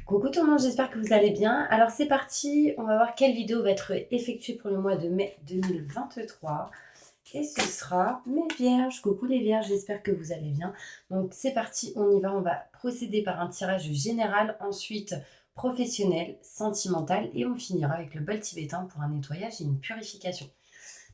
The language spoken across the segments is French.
Coucou tout le monde, j'espère que vous allez bien. Alors c'est parti, on va voir quelle vidéo va être effectuée pour le mois de mai 2023. Et ce sera mes vierges. Coucou les vierges, j'espère que vous allez bien. Donc c'est parti, on y va. On va procéder par un tirage général, ensuite professionnel, sentimental et on finira avec le bol tibétain pour un nettoyage et une purification.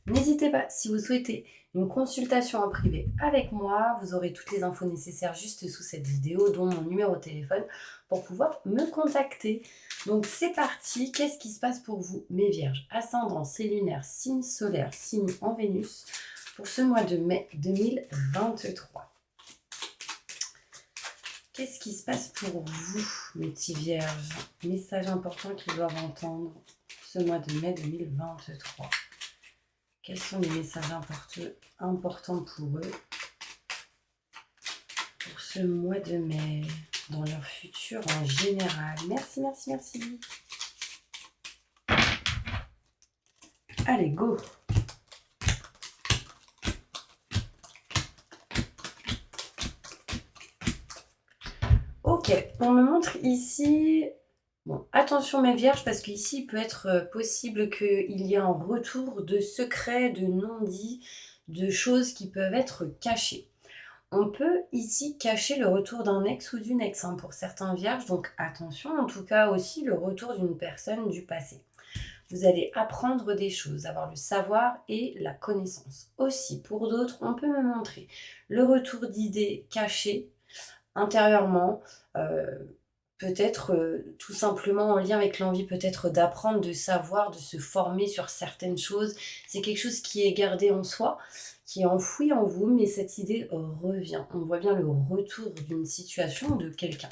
N'hésitez pas, si vous souhaitez une consultation en privé avec moi, vous aurez toutes les infos nécessaires juste sous cette vidéo, dont mon numéro de téléphone, pour pouvoir me contacter. Donc c'est parti, qu'est-ce qui se passe pour vous, mes vierges? Ascendant, c'est lunaire, signe solaire, signe en Vénus, pour ce mois de mai 2023. Qu'est-ce qui se passe pour vous, mes petits vierges? Message important qu'ils doivent entendre ce mois de mai 2023. Quels sont les messages importants pour eux pour ce mois de mai, dans leur futur en général? Merci, merci, merci. Allez, go! Ok, on me montre ici... Bon, attention mes vierges, parce qu'ici, il peut être possible qu'il y ait un retour de secrets, de non-dits, de choses qui peuvent être cachées. On peut ici cacher le retour d'un ex ou d'une ex pour certains vierges, donc attention, en tout cas aussi le retour d'une personne du passé. Vous allez apprendre des choses, avoir le savoir et la connaissance. Aussi, pour d'autres, on peut me montrer le retour d'idées cachées intérieurement, peut-être tout simplement en lien avec l'envie peut-être d'apprendre, de savoir, de se former sur certaines choses. C'est quelque chose qui est gardé en soi, qui est enfoui en vous, mais cette idée revient. On voit bien le retour d'une situation, de quelqu'un.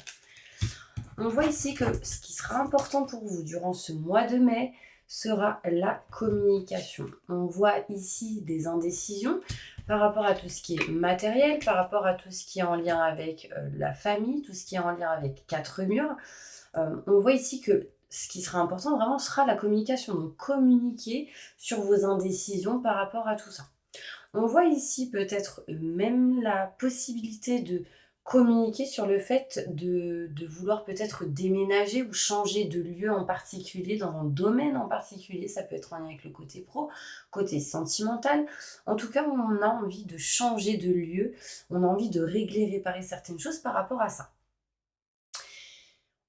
On voit ici que ce qui sera important pour vous durant ce mois de mai sera la communication. On voit ici des indécisions par rapport à tout ce qui est matériel, par rapport à tout ce qui est en lien avec la famille, tout ce qui est en lien avec quatre murs. On voit ici que ce qui sera important vraiment sera la communication. Donc communiquer sur vos indécisions par rapport à tout ça. On voit ici peut-être même la possibilité de communiquer sur le fait de vouloir peut-être déménager ou changer de lieu en particulier, dans un domaine en particulier. Ça peut être en lien avec le côté pro, côté sentimental. En tout cas, on a envie de changer de lieu, on a envie de régler, réparer certaines choses par rapport à ça.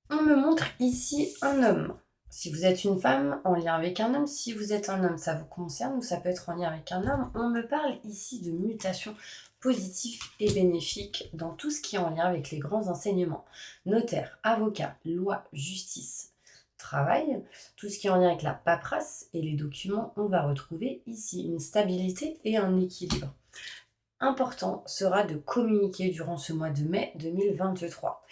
On me montre ici un homme. Si vous êtes une femme, en lien avec un homme. Si vous êtes un homme, ça vous concerne ou ça peut être en lien avec un homme. On me parle ici de mutations positives et bénéfiques dans tout ce qui est en lien avec les grands enseignements. Notaire, avocat, loi, justice, travail, tout ce qui est en lien avec la paperasse et les documents, on va retrouver ici une stabilité et un équilibre. Important sera de communiquer durant ce mois de mai 2023.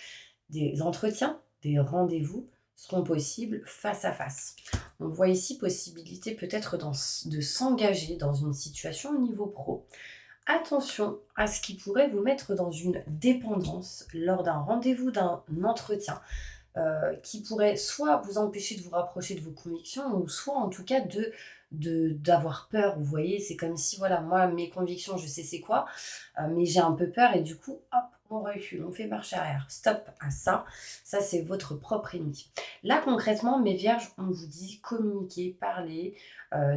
Des entretiens, des rendez-vous seront possibles face à face. On voit ici possibilité peut-être de s'engager dans une situation au niveau pro. Attention à ce qui pourrait vous mettre dans une dépendance lors d'un rendez-vous, d'un entretien, qui pourrait soit vous empêcher de vous rapprocher de vos convictions, ou soit en tout cas d'avoir peur. Vous voyez, c'est comme si, voilà, moi, mes convictions, je sais c'est quoi, mais j'ai un peu peur et du coup, hop, on recule, on fait marche arrière. Stop à ça. Ça, c'est votre propre ennemi. Là, concrètement, mes vierges, on vous dit communiquez, parlez,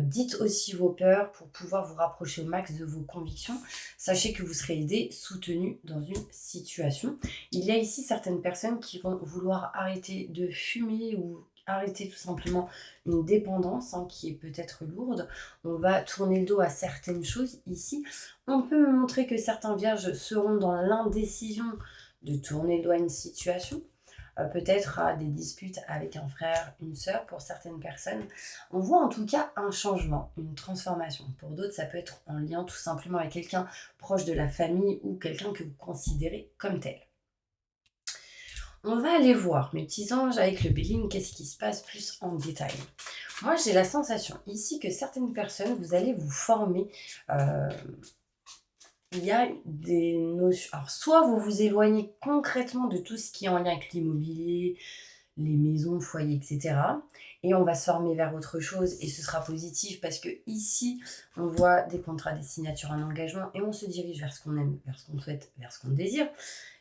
dites aussi vos peurs pour pouvoir vous rapprocher au max de vos convictions. Sachez que vous serez aidé, soutenu dans une situation. Il y a ici certaines personnes qui vont vouloir arrêter de fumer ou arrêter tout simplement une dépendance qui est peut-être lourde. On va tourner le dos à certaines choses ici. On peut me montrer que certains vierges seront dans l'indécision de tourner le dos à une situation. Peut-être à des disputes avec un frère, une sœur pour certaines personnes. On voit en tout cas un changement, une transformation. Pour d'autres, ça peut être en lien tout simplement avec quelqu'un proche de la famille ou quelqu'un que vous considérez comme tel. On va aller voir, mes petits anges, avec le Béline, qu'est-ce qui se passe plus en détail. Moi, j'ai la sensation ici que certaines personnes, vous allez vous former. Il y a des notions. Alors, soit vous vous éloignez concrètement de tout ce qui est en lien avec l'immobilier, les maisons, foyers, etc. Et on va se former vers autre chose et ce sera positif parce que ici, on voit des contrats, des signatures, un engagement et on se dirige vers ce qu'on aime, vers ce qu'on souhaite, vers ce qu'on désire.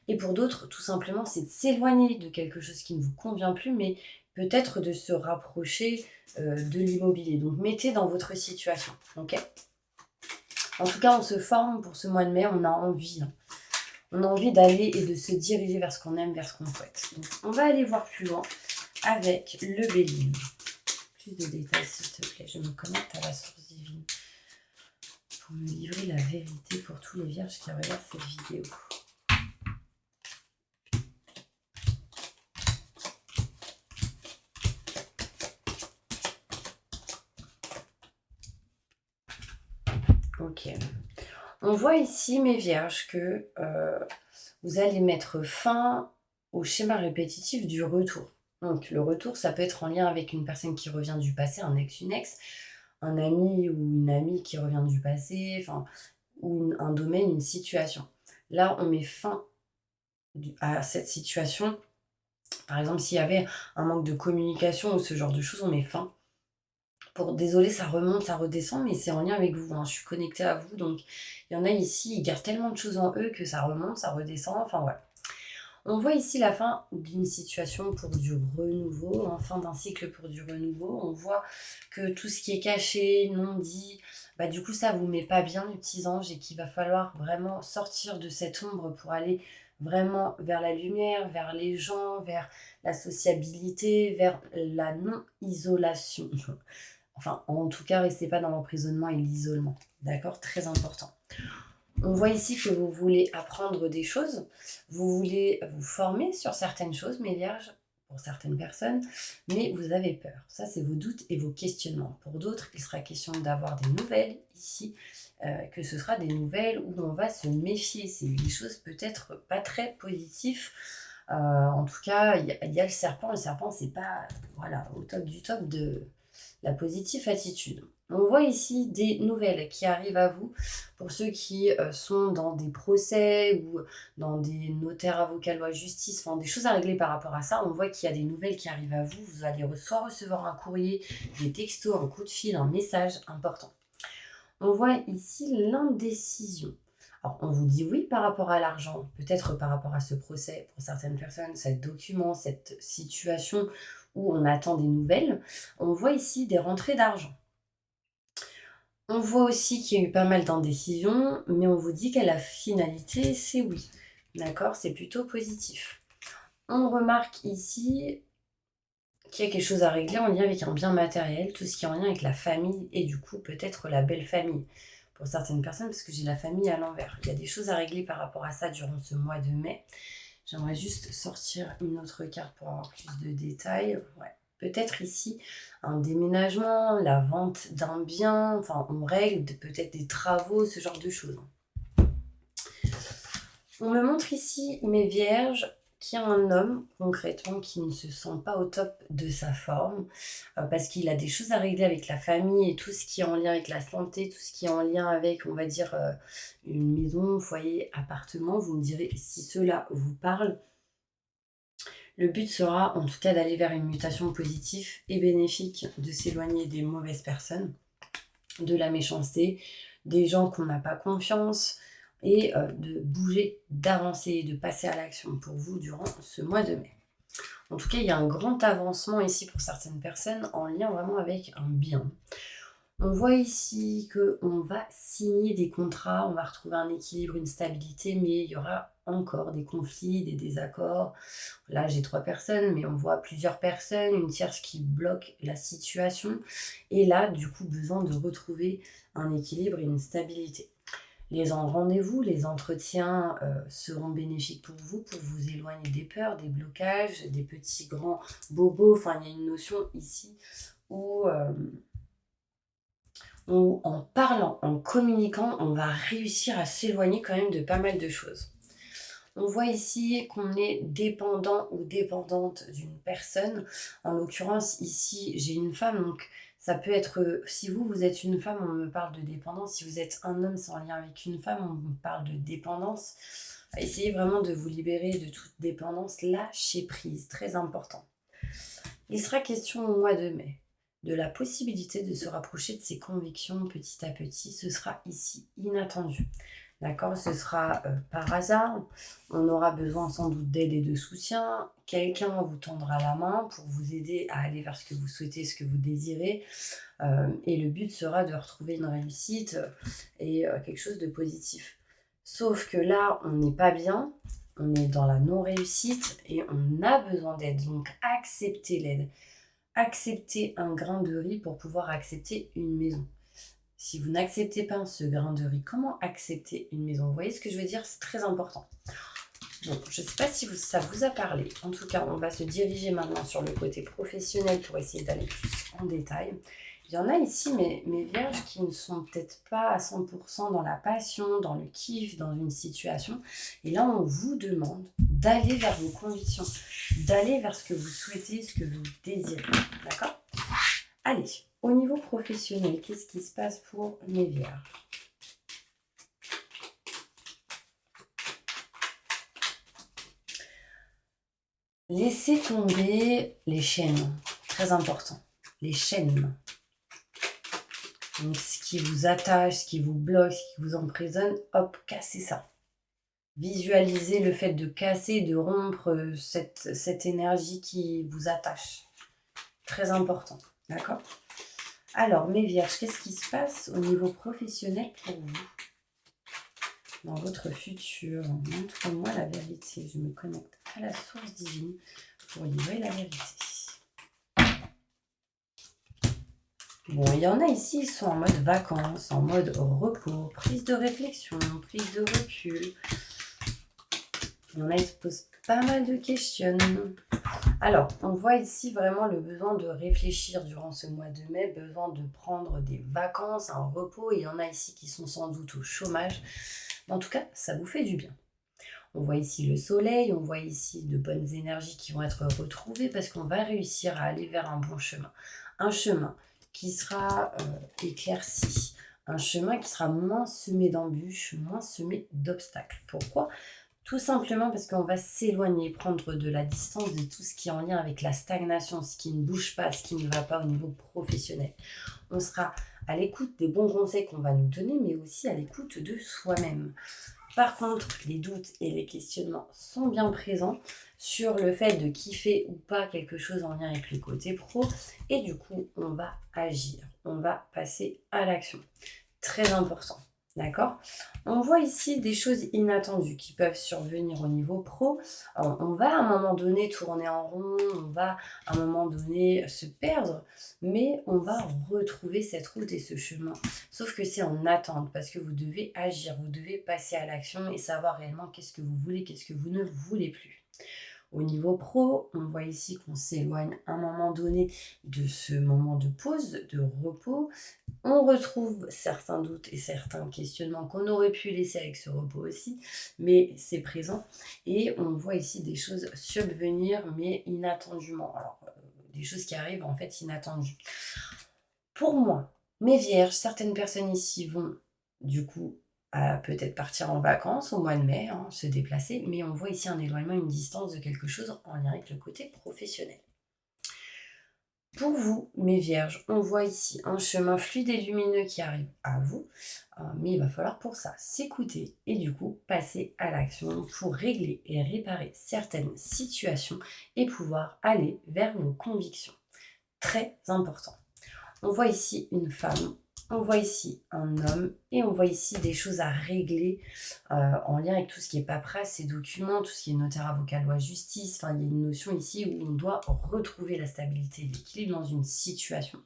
Et pour d'autres, tout simplement, c'est de s'éloigner de quelque chose qui ne vous convient plus, mais peut-être de se rapprocher de l'immobilier. Donc, mettez dans votre situation, ok? En tout cas, on se forme pour ce mois de mai, on a envie. Hein. On a envie d'aller et de se diriger vers ce qu'on aime, vers ce qu'on souhaite. Donc, on va aller voir plus loin avec le Bélier. Plus de détails, s'il te plaît. Je me connecte à la source divine pour me livrer la vérité pour tous les vierges qui regardent cette vidéo. Ok. On voit ici, mes vierges, que vous allez mettre fin au schéma répétitif du retour. Donc, le retour, ça peut être en lien avec une personne qui revient du passé, un ex, une ex, un ami ou une amie qui revient du passé, enfin, ou un domaine, une situation. Là, on met fin à cette situation. Par exemple, s'il y avait un manque de communication ou ce genre de choses, on met fin. Désolé, ça remonte, ça redescend, mais c'est en lien avec vous. Hein. Je suis connectée à vous, donc il y en a ici, ils gardent tellement de choses en eux que ça remonte, ça redescend, enfin voilà. On voit ici la fin d'une situation pour du renouveau, en fin d'un cycle pour du renouveau. On voit que tout ce qui est caché, non dit, bah du coup ça vous met pas bien les petits anges et qu'il va falloir vraiment sortir de cette ombre pour aller vraiment vers la lumière, vers les gens, vers la sociabilité, vers la non-isolation. Enfin, en tout cas, restez pas dans l'emprisonnement et l'isolement. D'accord? Très important. On voit ici que vous voulez apprendre des choses, vous voulez vous former sur certaines choses, mes vierges, pour certaines personnes, mais vous avez peur. Ça, c'est vos doutes et vos questionnements. Pour d'autres, il sera question d'avoir des nouvelles ici, que ce sera des nouvelles où on va se méfier. C'est des choses peut-être pas très positives. En tout cas, il y a le serpent. Le serpent, c'est pas voilà, au top du top de la positive attitude. On voit ici des nouvelles qui arrivent à vous pour ceux qui sont dans des procès ou dans des notaires, avocats, loi, justice, enfin des choses à régler par rapport à ça. On voit qu'il y a des nouvelles qui arrivent à vous. Vous allez soit recevoir un courrier, des textos, un coup de fil, un message important. On voit ici l'indécision. Alors, on vous dit oui par rapport à l'argent, peut-être par rapport à ce procès pour certaines personnes, ce document, cette situation où on attend des nouvelles. On voit ici des rentrées d'argent. On voit aussi qu'il y a eu pas mal d'indécisions, mais on vous dit qu'à la finalité, c'est oui. D'accord? C'est plutôt positif. On remarque ici qu'il y a quelque chose à régler en lien avec un bien matériel, tout ce qui est en lien avec la famille et du coup peut-être la belle famille pour certaines personnes, parce que j'ai la famille à l'envers. Il y a des choses à régler par rapport à ça durant ce mois de mai. J'aimerais juste sortir une autre carte pour avoir plus de détails. Ouais. Peut-être ici un déménagement, la vente d'un bien, enfin on règle peut-être des travaux, ce genre de choses. On me montre ici mes vierges qu'il y a un homme concrètement qui ne se sent pas au top de sa forme parce qu'il a des choses à régler avec la famille et tout ce qui est en lien avec la santé, tout ce qui est en lien avec, on va dire, une maison, foyer, appartement. Vous me direz si cela vous parle. Le but sera en tout cas d'aller vers une mutation positive et bénéfique, de s'éloigner des mauvaises personnes, de la méchanceté, des gens qu'on n'a pas confiance et de bouger, d'avancer, de passer à l'action pour vous durant ce mois de mai. En tout cas, il y a un grand avancement ici pour certaines personnes en lien vraiment avec un bien. On voit ici qu'on va signer des contrats, on va retrouver un équilibre, une stabilité, mais il y aura encore des conflits, des désaccords. Là, j'ai 3 personnes, mais on voit plusieurs personnes, une tierce qui bloque la situation. Et là, du coup, besoin de retrouver un équilibre et une stabilité. Les rendez-vous, les entretiens seront bénéfiques pour vous éloigner des peurs, des blocages, des petits grands bobos. Enfin, il y a une notion ici où en parlant, en communiquant, on va réussir à s'éloigner quand même de pas mal de choses. On voit ici qu'on est dépendant ou dépendante d'une personne. En l'occurrence, ici, j'ai une femme, donc ça peut être, si vous êtes une femme, on me parle de dépendance. Si vous êtes un homme, c'est en lien avec une femme, on me parle de dépendance. Essayez vraiment de vous libérer de toute dépendance. Lâchez prise, très important. Il sera question au mois de mai de la possibilité de se rapprocher de ses convictions petit à petit. Ce sera ici inattendu. D'accord? Ce sera par hasard. On aura besoin sans doute d'aide et de soutien. Quelqu'un vous tendra la main pour vous aider à aller vers ce que vous souhaitez, ce que vous désirez. Et le but sera de retrouver une réussite et quelque chose de positif. Sauf que là, on n'est pas bien, on est dans la non-réussite et on a besoin d'aide. Donc, acceptez l'aide. Acceptez un grain de riz pour pouvoir accepter une maison. Si vous n'acceptez pas ce grain de riz, comment accepter une maison? Vous voyez ce que je veux dire? C'est très important. Bon, je ne sais pas si ça vous a parlé. En tout cas, on va se diriger maintenant sur le côté professionnel pour essayer d'aller plus en détail. Il y en a ici, mes vierges, qui ne sont peut-être pas à 100% dans la passion, dans le kiff, dans une situation. Et là, on vous demande d'aller vers vos convictions, d'aller vers ce que vous souhaitez, ce que vous désirez. D'accord? Allez, au niveau professionnel, qu'est-ce qui se passe pour mes vierges? Laissez tomber les chaînes, très important, les chaînes. Donc, ce qui vous attache, ce qui vous bloque, ce qui vous emprisonne, hop, cassez ça. Visualisez le fait de casser, de rompre cette énergie qui vous attache. Très important, d'accord? Alors, mes vierges, qu'est-ce qui se passe au niveau professionnel pour vous? Dans votre futur, montre-moi la vérité. Je me connecte à la source divine pour livrer la vérité. Bon, il y en a ici, ils sont en mode vacances, en mode repos, prise de réflexion, prise de recul. Il y en a, ils se posent pas mal de questions. Alors, on voit ici vraiment le besoin de réfléchir durant ce mois de mai, besoin de prendre des vacances, un repos. Il y en a ici qui sont sans doute au chômage. En tout cas, ça vous fait du bien. On voit ici le soleil, on voit ici de bonnes énergies qui vont être retrouvées parce qu'on va réussir à aller vers un bon chemin. Un chemin qui sera éclairci, un chemin qui sera moins semé d'embûches, moins semé d'obstacles. Pourquoi? Tout simplement parce qu'on va s'éloigner, prendre de la distance de tout ce qui est en lien avec la stagnation, ce qui ne bouge pas, ce qui ne va pas au niveau professionnel. On sera à l'écoute des bons conseils qu'on va nous donner, mais aussi à l'écoute de soi-même. Par contre, les doutes et les questionnements sont bien présents sur le fait de kiffer ou pas quelque chose en lien avec le côté pro. Et du coup, on va agir, on va passer à l'action. Très important. D'accord? On voit ici des choses inattendues qui peuvent survenir au niveau pro. On va à un moment donné tourner en rond, on va à un moment donné se perdre, mais on va retrouver cette route et ce chemin. Sauf que c'est en attente parce que vous devez agir, vous devez passer à l'action et savoir réellement qu'est-ce que vous voulez, qu'est-ce que vous ne voulez plus. Au niveau pro, on voit ici qu'on s'éloigne à un moment donné de ce moment de pause, de repos. On retrouve certains doutes et certains questionnements qu'on aurait pu laisser avec ce repos aussi, mais c'est présent. Et on voit ici des choses subvenir, mais inattendument. Alors, des choses qui arrivent en fait inattendues. Pour moi, mes vierges, certaines personnes ici vont du coup peut-être partir en vacances au mois de mai, se déplacer, mais on voit ici un éloignement, une distance de quelque chose en lien avec le côté professionnel. Pour vous, mes vierges, on voit ici un chemin fluide et lumineux qui arrive à vous, mais il va falloir pour ça s'écouter et du coup passer à l'action pour régler et réparer certaines situations et pouvoir aller vers vos convictions. Très important. On voit ici une femme, on voit ici un homme et on voit ici des choses à régler en lien avec tout ce qui est paperasse et documents, tout ce qui est notaire, avocat, loi, justice. Enfin, il y a une notion ici où on doit retrouver la stabilité et l'équilibre dans une situation.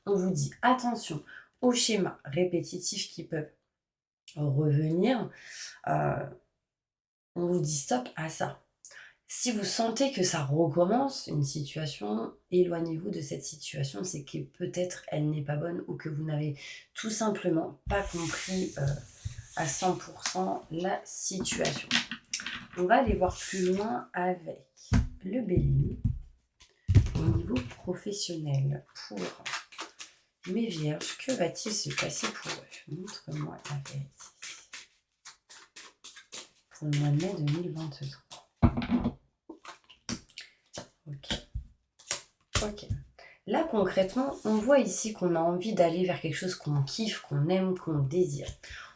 On vous dit attention aux schémas répétitifs qui peuvent revenir. On vous dit stop à ça. Si vous sentez que ça recommence une situation, éloignez-vous de cette situation. C'est que peut-être elle n'est pas bonne ou que vous n'avez tout simplement pas compris à 100% la situation. On va aller voir plus loin avec le Bélier au niveau professionnel. Pour mes vierges, que va-t-il se passer pour eux? Montre-moi la vérité. Pour le mois de mai 2023. Ok. Là, concrètement, on voit ici qu'on a envie d'aller vers quelque chose qu'on kiffe, qu'on aime, qu'on désire.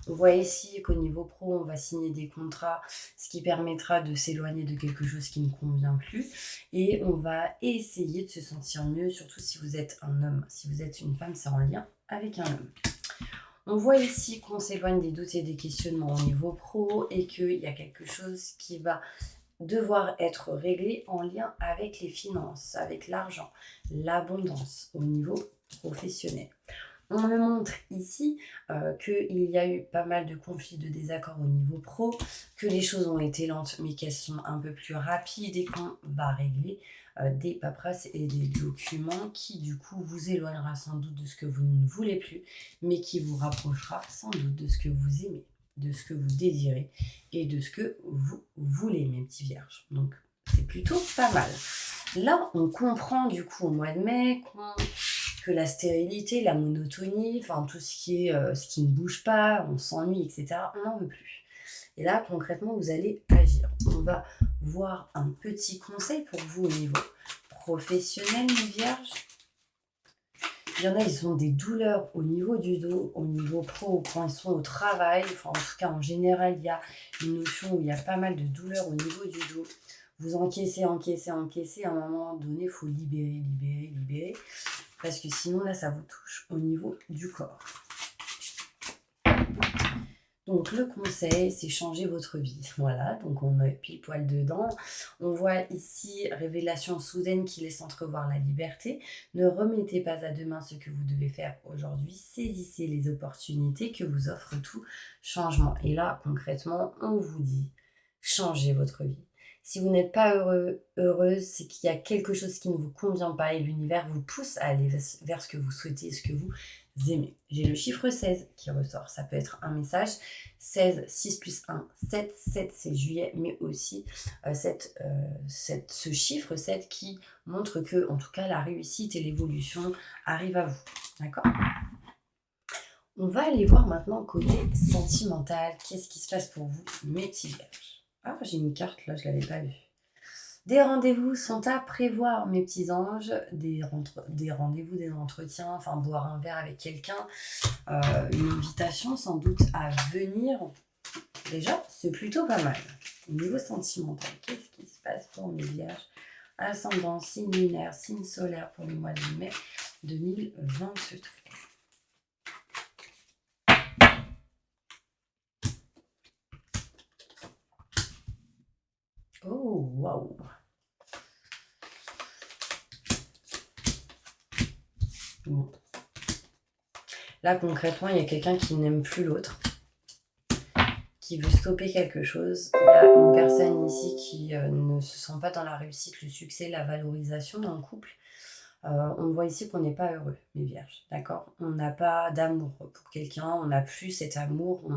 On voit ici qu'au niveau pro, on va signer des contrats, ce qui permettra de s'éloigner de quelque chose qui ne convient plus. Et on va essayer de se sentir mieux, surtout si vous êtes un homme. Si vous êtes une femme, c'est en lien avec un homme. On voit ici qu'on s'éloigne des doutes et des questionnements au niveau pro et qu'il y a quelque chose qui va devoir être réglé en lien avec les finances, avec l'argent, l'abondance au niveau professionnel. On me montre ici qu'il y a eu pas mal de conflits, de désaccords au niveau pro, que les choses ont été lentes mais qu'elles sont un peu plus rapides et qu'on va régler des paperasses et des documents qui du coup vous éloignera sans doute de ce que vous ne voulez plus, mais qui vous rapprochera sans doute de ce que vous aimez, de ce que vous désirez et de ce que vous voulez, mes petits vierges. Donc c'est plutôt pas mal. Là, on comprend du coup au mois de mai que la stérilité, la monotonie, enfin tout ce qui est ce qui ne bouge pas, on s'ennuie, etc., on n'en veut plus. Et là, concrètement, vous allez agir. On va voir un petit conseil pour vous au niveau professionnel, mes vierges. Il y en a, ils ont des douleurs au niveau du dos, au niveau pro, quand ils sont au travail. Enfin, en tout cas, en général, il y a une notion où il y a pas mal de douleurs au niveau du dos. Vous encaissez. À un moment donné, il faut libérer. Parce que sinon, là, ça vous touche au niveau du corps. Donc, le conseil, c'est changer votre vie. Voilà, donc on est pile poil dedans. On voit ici, révélation soudaine qui laisse entrevoir la liberté. Ne remettez pas à demain ce que vous devez faire aujourd'hui. Saisissez les opportunités que vous offre tout changement. Et là, concrètement, on vous dit, changez votre vie. Si vous n'êtes pas heureuse, c'est qu'il y a quelque chose qui ne vous convient pas et l'univers vous pousse à aller vers ce que vous souhaitez, ce que vous aimez. J'ai le chiffre 16 qui ressort. Ça peut être un message. 16, 6 plus 1, 7. 7, c'est juillet, mais aussi ce chiffre 7 qui montre que, en tout cas, la réussite et l'évolution arrivent à vous. D'accord ? On va aller voir maintenant côté sentimental. Qu'est-ce qui se passe pour vous, mes petits vierges ? Ah, j'ai une carte là, je ne l'avais pas vue. Des rendez-vous sont à prévoir, mes petits anges. Des rendez-vous, des entretiens, enfin boire un verre avec quelqu'un. Une invitation sans doute à venir. Déjà, c'est plutôt pas mal. Au niveau sentimental, qu'est-ce qui se passe pour mes vierges ? Ascendant, signe lunaire, signe solaire pour le mois de mai 2023. Oh, waouh! Bon. Là, concrètement, il y a quelqu'un qui n'aime plus l'autre, qui veut stopper quelque chose. Il y a une personne ici qui ne se sent pas dans la réussite, le succès, la valorisation d'un couple. On voit ici qu'on n'est pas heureux, mes vierges, d'accord ? On n'a pas d'amour pour quelqu'un, on n'a plus cet amour.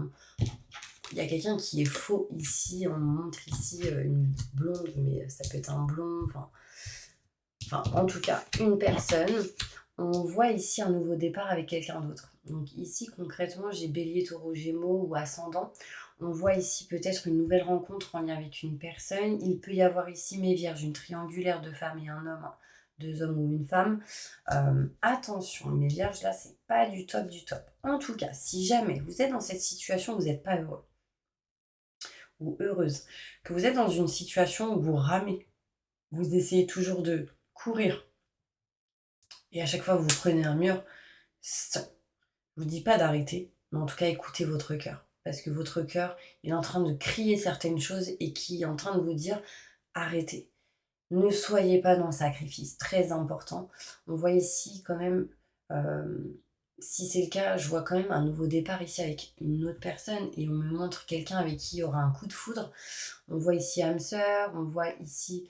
Il y a quelqu'un qui est faux ici, on montre ici une blonde, mais ça peut être un blond, enfin, en tout cas, une personne. On voit ici un nouveau départ avec quelqu'un d'autre. Donc ici, concrètement, j'ai bélier, taureau, gémeaux ou ascendant. On voit ici peut-être une nouvelle rencontre en lien avec une personne. Il peut y avoir ici, mes vierges, une triangulaire de femmes et un homme, 2 hommes ou une femme. Attention, mes vierges, là, c'est pas du top du top. En tout cas, si jamais vous êtes dans cette situation, vous n'êtes pas heureux ou heureuse, que vous êtes dans une situation où vous ramez, vous essayez toujours de courir, et à chaque fois vous prenez un mur, je vous dis pas d'arrêter, mais en tout cas écoutez votre cœur. Parce que votre cœur, il est en train de crier certaines choses et qui est en train de vous dire arrêtez. Ne soyez pas dans le sacrifice, très important. On voit ici quand même, si c'est le cas, je vois quand même un nouveau départ ici avec une autre personne et on me montre quelqu'un avec qui il y aura un coup de foudre. On voit ici âme sœur, on voit ici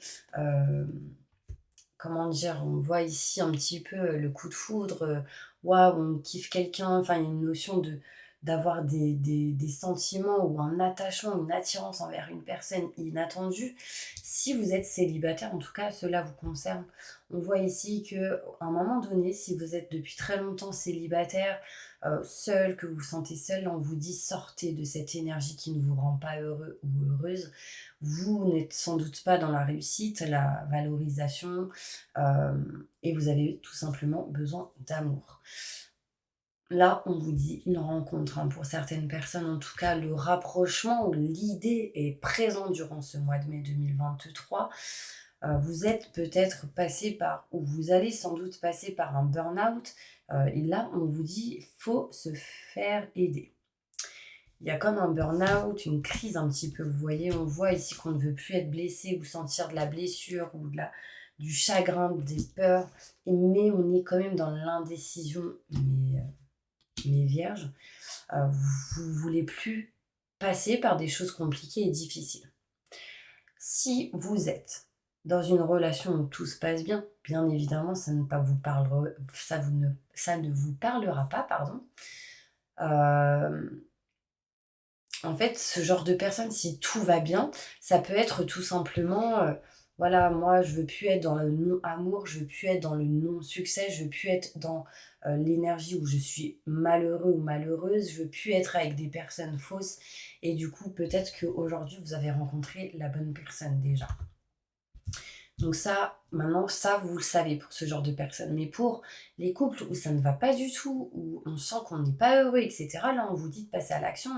comment dire, on voit ici un petit peu le coup de foudre, waouh, on kiffe quelqu'un, enfin il y a une notion d'avoir des sentiments ou un attachement, une attirance envers une personne inattendue. Si vous êtes célibataire, en tout cas cela vous concerne, on voit ici qu'à un moment donné, si vous êtes depuis très longtemps célibataire, seul, que vous vous sentez seul, on vous dit sortez de cette énergie qui ne vous rend pas heureux ou heureuse. Vous n'êtes sans doute pas dans la réussite, la valorisation, et vous avez tout simplement besoin d'amour. Là, on vous dit une rencontre, hein. Pour certaines personnes, en tout cas, le rapprochement ou l'idée est présent durant ce mois de mai 2023. Vous êtes peut-être passé par ou vous allez sans doute passer par un burn-out, et là, on vous dit: «Faut se faire aider». Il y a comme un burn-out, une crise un petit peu, vous voyez? On voit ici qu'on ne veut plus être blessé ou sentir de la blessure ou du chagrin, des peurs, mais on est quand même dans l'indécision, mais vierge. Vous ne voulez plus passer par des choses compliquées et difficiles. Si vous êtes dans une relation où tout se passe bien, bien évidemment, ça ne vous parlera pas, pardon. En fait, ce genre de personne, si tout va bien, ça peut être tout simplement, voilà, moi, je veux plus être dans le non-amour, je veux plus être dans le non-succès, je veux plus être dans, l'énergie où je suis malheureux ou malheureuse, je veux plus être avec des personnes fausses et du coup, peut-être qu'aujourd'hui, vous avez rencontré la bonne personne déjà. Donc ça, maintenant, ça, vous le savez pour ce genre de personnes. Mais pour les couples où ça ne va pas du tout, où on sent qu'on n'est pas heureux, etc., là, on vous dit de passer à l'action.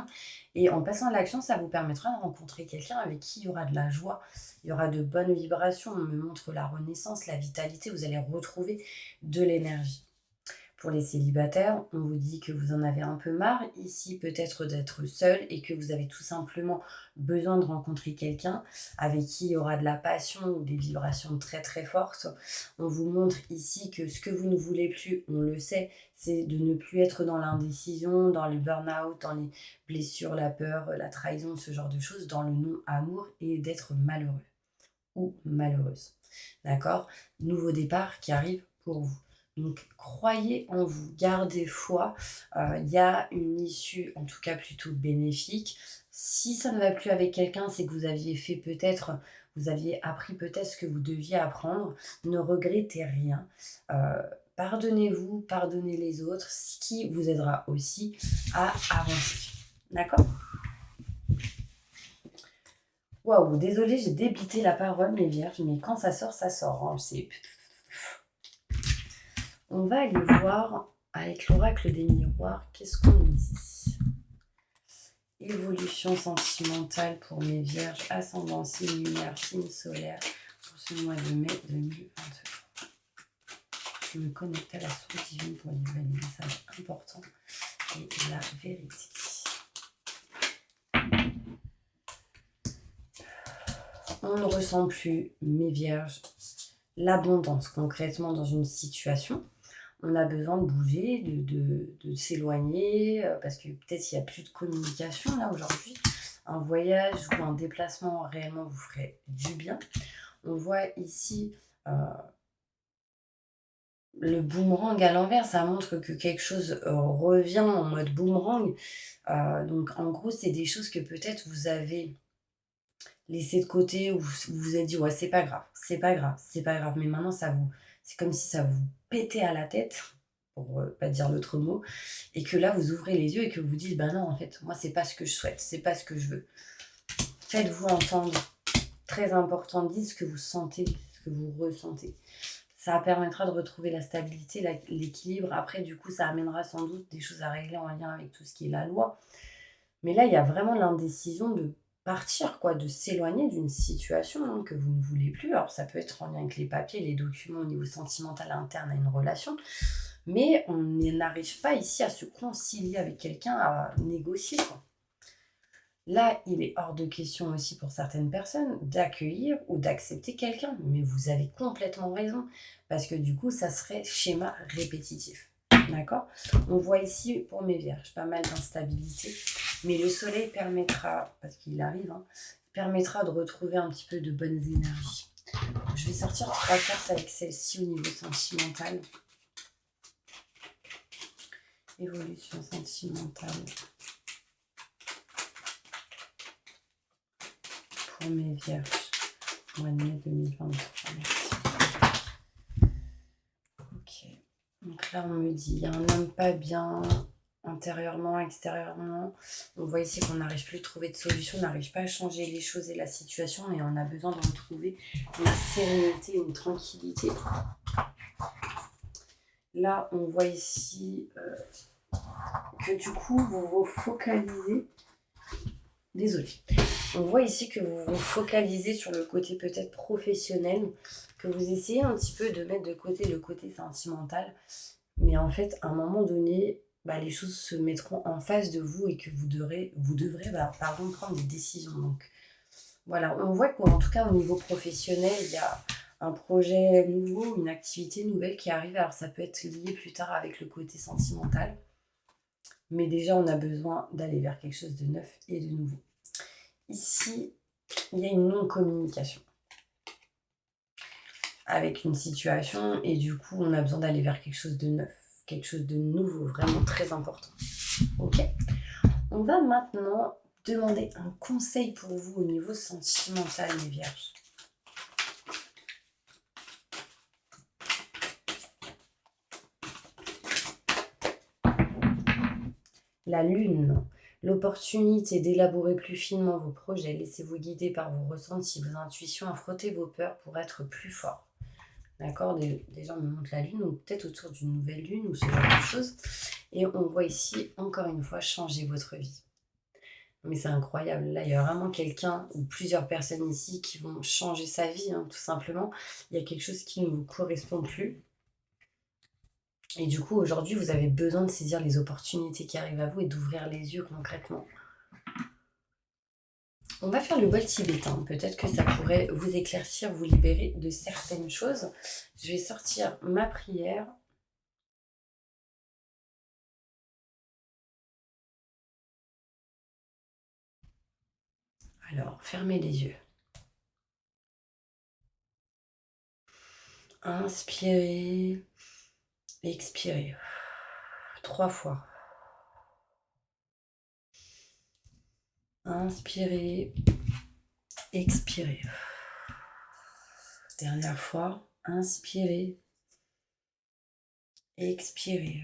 Et en passant à l'action, ça vous permettra de rencontrer quelqu'un avec qui il y aura de la joie, il y aura de bonnes vibrations. On me montre la renaissance, la vitalité, vous allez retrouver de l'énergie. Pour les célibataires, on vous dit que vous en avez un peu marre ici peut-être d'être seul et que vous avez tout simplement besoin de rencontrer quelqu'un avec qui il y aura de la passion ou des vibrations très très fortes. On vous montre ici que ce que vous ne voulez plus, on le sait, c'est de ne plus être dans l'indécision, dans le burn-out, dans les blessures, la peur, la trahison, ce genre de choses, dans le non-amour et d'être malheureux ou malheureuse. D'accord? Nouveau départ qui arrive pour vous. Donc, croyez en vous, gardez foi. Il y a une issue, en tout cas plutôt bénéfique. Si ça ne va plus avec quelqu'un, c'est que vous aviez appris peut-être ce que vous deviez apprendre. Ne regrettez rien. Pardonnez-vous, pardonnez les autres, ce qui vous aidera aussi à avancer. D'accord? Waouh, désolée, j'ai débité la parole, mes vierges, mais quand ça sort, ça sort, hein, On va aller voir avec l'oracle des miroirs, qu'est-ce qu'on nous dit? Évolution sentimentale pour mes vierges, ascendant, signe lunaire, signe solaire, pour ce mois de mai 2023. Je me connecte à la source divine pour livrer les messages importants et la vérité. On ne ressent plus, mes vierges, l'abondance concrètement dans une situation. On a besoin de bouger, de s'éloigner, parce que peut-être il n'y a plus de communication là aujourd'hui. Un voyage ou un déplacement réellement vous ferait du bien. On voit ici le boomerang à l'envers, ça montre que quelque chose revient en mode boomerang. Donc en gros, c'est des choses que peut-être vous avez laissé de côté ou vous vous êtes dit ouais c'est pas grave, c'est pas grave, c'est pas grave. Mais maintenant c'est comme si ça vous pétait à la tête, pour pas dire l'autre mot, et que là vous ouvrez les yeux et que vous vous dites bah non en fait moi c'est pas ce que je souhaite, c'est pas ce que je veux. Faites-vous entendre, très important, dites ce que vous sentez, ce que vous ressentez. Ça permettra de retrouver la stabilité, l'équilibre. Après, du coup, ça amènera sans doute des choses à régler en lien avec tout ce qui est la loi. Mais là, il y a vraiment l'indécision de partir, quoi, de s'éloigner d'une situation hein, que vous ne voulez plus. Alors, ça peut être en lien avec les papiers, les documents au niveau sentimental interne à une relation. Mais on n'arrive pas ici à se concilier avec quelqu'un, à négocier, quoi. Là, il est hors de question aussi pour certaines personnes d'accueillir ou d'accepter quelqu'un. Mais vous avez complètement raison, parce que du coup, ça serait schéma répétitif. D'accord? On voit ici, pour mes vierges, pas mal d'instabilité. Mais le soleil permettra, parce qu'il arrive, hein, permettra de retrouver un petit peu de bonnes énergies. Je vais sortir 3 cartes avec celle-ci au niveau sentimental. Évolution sentimentale. Pour mes vierges, mois de mai 2023, merci. Ok, donc là on me dit, il y a un homme pas bien, intérieurement, extérieurement. On voit ici qu'on n'arrive plus à trouver de solution, on n'arrive pas à changer les choses et la situation, et on a besoin de retrouver une sérénité, une tranquillité. Là, on voit ici que du coup, vous vous focalisez. Désolée. On voit ici que vous vous focalisez sur le côté peut-être professionnel, que vous essayez un petit peu de mettre de côté le côté sentimental. Mais en fait, à un moment donné, les choses se mettront en face de vous et que vous devrez prendre des décisions. Donc voilà, on voit qu'en tout cas au niveau professionnel, il y a un projet nouveau, une activité nouvelle qui arrive. Alors ça peut être lié plus tard avec le côté sentimental. Mais déjà, on a besoin d'aller vers quelque chose de neuf et de nouveau. Ici, il y a une non-communication avec une situation et du coup, on a besoin d'aller vers quelque chose de neuf, quelque chose de nouveau, vraiment très important. Ok. On va maintenant demander un conseil pour vous au niveau sentimental, les vierges. La lune, l'opportunité d'élaborer plus finement vos projets. Laissez-vous guider par vos ressentis, vos intuitions, affrontez vos peurs pour être plus fort. D'accord, des gens me montrent la lune, ou peut-être autour d'une nouvelle lune, ou ce genre de choses. Et on voit ici, encore une fois, changer votre vie. Mais c'est incroyable. Là, il y a vraiment quelqu'un ou plusieurs personnes ici qui vont changer sa vie, tout simplement. Il y a quelque chose qui ne vous correspond plus. Et du coup, aujourd'hui, vous avez besoin de saisir les opportunités qui arrivent à vous et d'ouvrir les yeux concrètement. On va faire le bol tibétain. Peut-être que ça pourrait vous éclaircir, vous libérer de certaines choses. Je vais sortir ma prière. Alors, fermez les yeux. Inspirez, expirez. 3 fois. Inspirez, expirez. Dernière fois. Inspirez, expirez.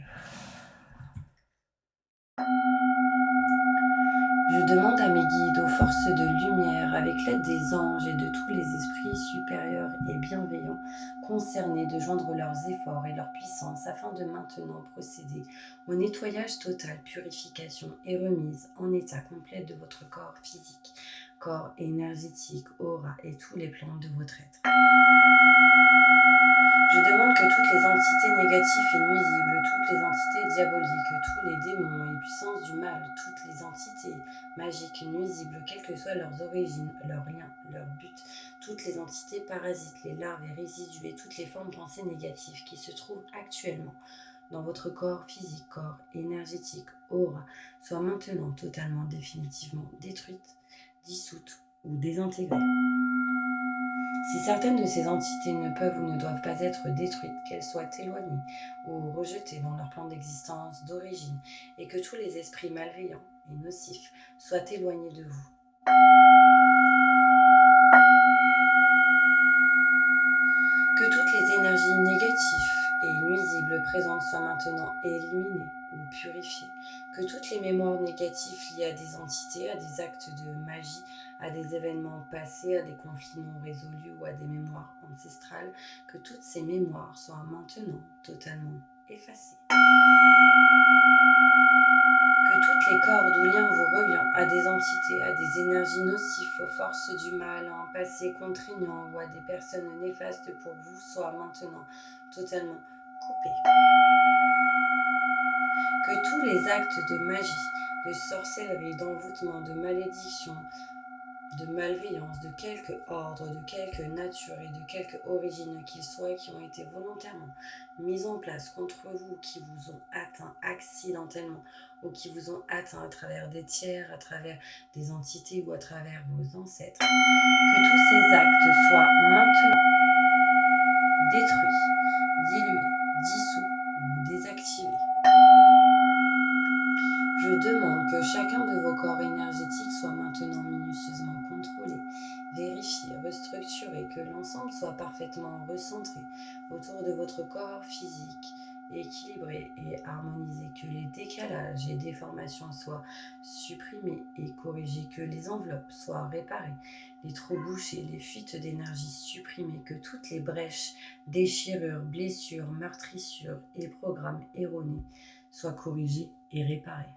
Je demande à mes guides, aux forces de lumière, avec l'aide des anges et de tous les esprits supérieurs et bienveillants concernés, de joindre leurs efforts et leur puissance afin de maintenant procéder au nettoyage total, purification et remise en état complet de votre corps physique, corps énergétique, aura et tous les plans de votre être. Je demande que toutes les entités négatives et nuisibles, toutes les entités diaboliques, tous les démons et puissances du mal, toutes les entités magiques, nuisibles, quelles que soient leurs origines, leurs liens, leurs buts, toutes les entités parasites, les larves et résidus et toutes les formes de pensées négatives qui se trouvent actuellement dans votre corps physique, corps énergétique, aura, soient maintenant totalement, définitivement détruites, dissoutes ou désintégrées. Si certaines de ces entités ne peuvent ou ne doivent pas être détruites, qu'elles soient éloignées ou rejetées dans leur plan d'existence d'origine, et que tous les esprits malveillants et nocifs soient éloignés de vous. Que toutes les énergies négatives et nuisibles présentes soient maintenant éliminées ou purifiées. Que toutes les mémoires négatives liées à des entités, à des actes de magie, à des événements passés, à des conflits non résolus ou à des mémoires ancestrales, que toutes ces mémoires soient maintenant totalement effacées. Que toutes les cordes ou liens vous reliant à des entités, à des énergies nocives, aux forces du mal, à un passé contraignant ou à des personnes néfastes pour vous soient maintenant totalement coupés. Que tous les actes de magie, de sorcellerie, d'envoûtement, de malédiction, de malveillance, de quelque ordre, de quelque nature et de quelque origine qu'ils soient, qui ont été volontairement mis en place contre vous, qui vous ont atteint accidentellement ou qui vous ont atteint à travers des tiers, à travers des entités ou à travers vos ancêtres, que tous ces actes soient maintenant détruits, dilués, dissous ou désactivés. Je demande que chacun de vos corps énergétiques soit maintenant minutieusement contrôlé, vérifié, restructuré, que l'ensemble soit parfaitement recentré autour de votre corps physique, équilibré et harmonisé, que les décalages et déformations soient supprimés et corrigés, que les enveloppes soient réparées, les trous bouchés, les fuites d'énergie supprimées, que toutes les brèches, déchirures, blessures, meurtrissures et programmes erronés soient corrigés et réparer.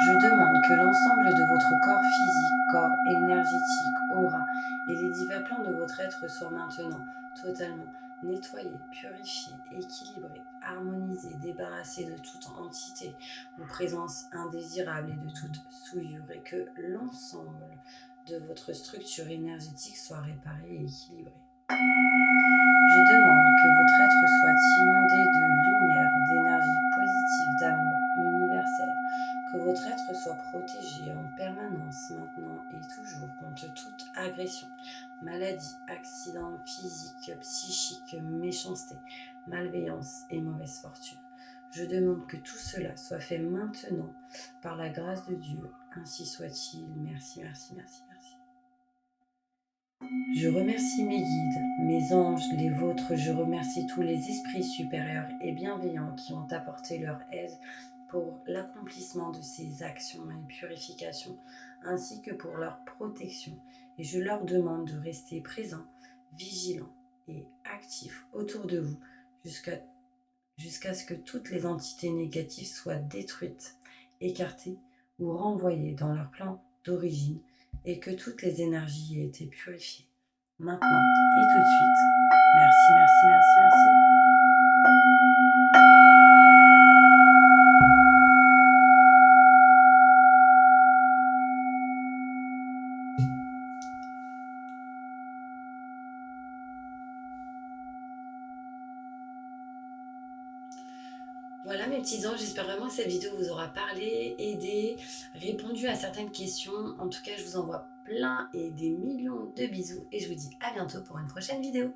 Je demande que l'ensemble de votre corps physique, corps énergétique, aura et les divers plans de votre être soient maintenant totalement nettoyés, purifiés, équilibrés, harmonisés, débarrassés de toute entité ou présence indésirable et de toute souillure et que l'ensemble de votre structure énergétique soit réparé et équilibré. Je demande que votre être soit inondé de lumière, d'énergie positive, d'amour universel, que votre être soit protégé en permanence, maintenant et toujours, contre toute agression, maladie, accident physique, psychique, méchanceté, malveillance et mauvaise fortune. Je demande que tout cela soit fait maintenant par la grâce de Dieu. Ainsi soit-il. Merci, merci, merci, merci. Je remercie mes guides, mes anges, les vôtres. Je remercie tous les esprits supérieurs et bienveillants qui ont apporté leur aide pour l'accomplissement de ces actions et purifications, ainsi que pour leur protection. Et je leur demande de rester présents, vigilants et actifs autour de vous jusqu'à ce que toutes les entités négatives soient détruites, écartées ou renvoyées dans leur plan d'origine et que toutes les énergies aient été purifiées. Maintenant et tout de suite. Merci, merci, merci, merci. Voilà mes petits anges, j'espère vraiment que cette vidéo vous aura parlé, aidé, répondu à certaines questions. En tout cas, je vous envoie plein et des millions de bisous et je vous dis à bientôt pour une prochaine vidéo.